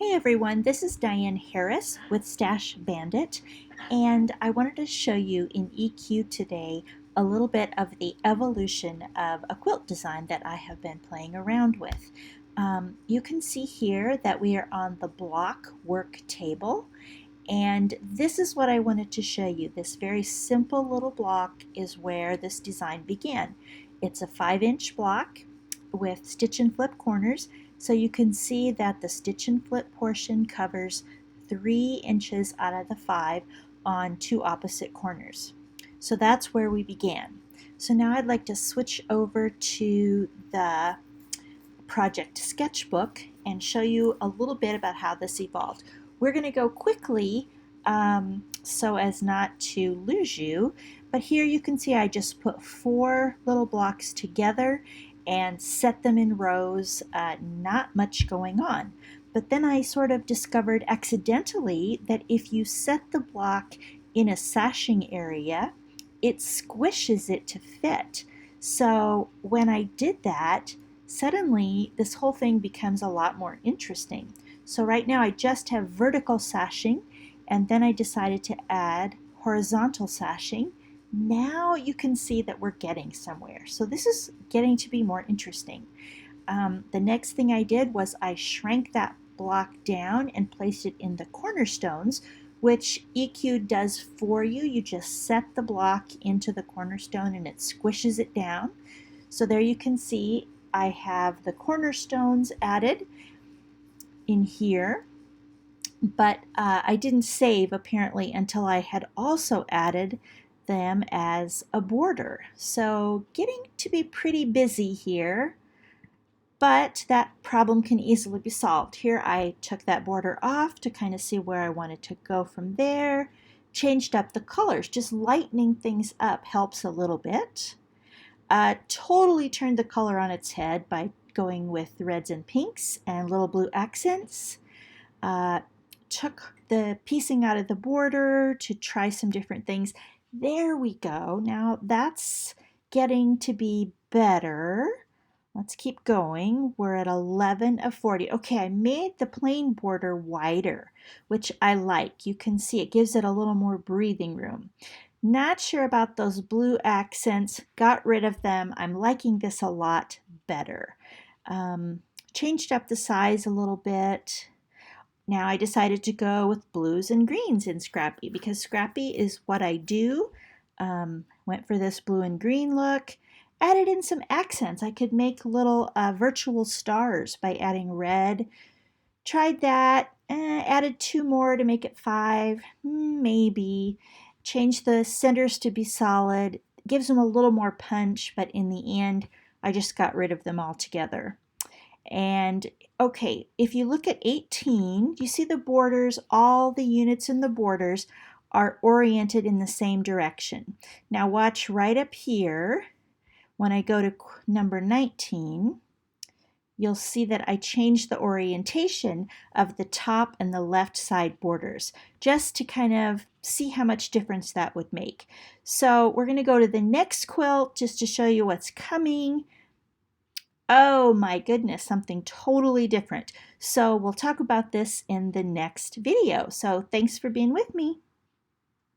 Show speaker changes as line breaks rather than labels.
Hey everyone, this is Diane Harris with Stash Bandit, and I wanted to show you in EQ today a little bit of the evolution of a quilt design that I have been playing around with. You can see here that we are on the block work table, and this is what I wanted to show you. This very simple little block is where this design began. It's a 5-inch block with stitch and flip corners. So you can see that the stitch and flip portion covers 3 inches out of the 5 on 2 opposite corners. So that's where we began. So now I'd like to switch over to the project sketchbook and show you a little bit about how this evolved. We're going to go quickly so as not to lose you, but here you can see I just put 4 little blocks together and set them in rows, not much going on. But then I sort of discovered accidentally that if you set the block in a sashing area, it squishes it to fit. So when I did that, suddenly this whole thing becomes a lot more interesting. So right now I just have vertical sashing, and then I decided to add horizontal sashing. Now you can see that we're getting somewhere. So this is getting to be more interesting. The next thing I did was I shrank that block down and placed it in the cornerstones, which EQ does for you. You just set the block into the cornerstone and it squishes it down. So there you can see I have the cornerstones added in here, but I didn't save apparently until I had also added them as a border. So getting to be pretty busy here, but that problem can easily be solved. Here I took that border off to kind of see where I wanted to go from there, changed up the colors. Just lightening things up helps a little bit. Totally turned the color on its head by going with reds and pinks and little blue accents. Took the piecing out of the border to try some different things. There we go. Now that's getting to be better. Let's keep going. We're at 11 of 40. Okay, I made the plain border wider, which I like. You can see it gives it a little more breathing room. Not sure about those blue accents. Got rid of them. I'm liking this a lot better. Changed up the size a little bit. Now I decided to go with blues and greens in Scrappy because Scrappy is what I do. Went for this blue and green look. Added in some accents. I could make little virtual stars by adding red. Tried that. Added 2 more to make it 5. Maybe. Changed the centers to be solid. Gives them a little more punch, but in the end, I just got rid of them altogether. And okay, if you look at 18, you see the borders, all the units in the borders are oriented in the same direction. Now watch right up here. When I go to number 19, you'll see that I changed the orientation of the top and the left side borders just to kind of see how much difference that would make. So we're going to go to the next quilt just to show you what's coming. Oh my goodness, something totally different. So we'll talk about this in the next video. So thanks for being with me.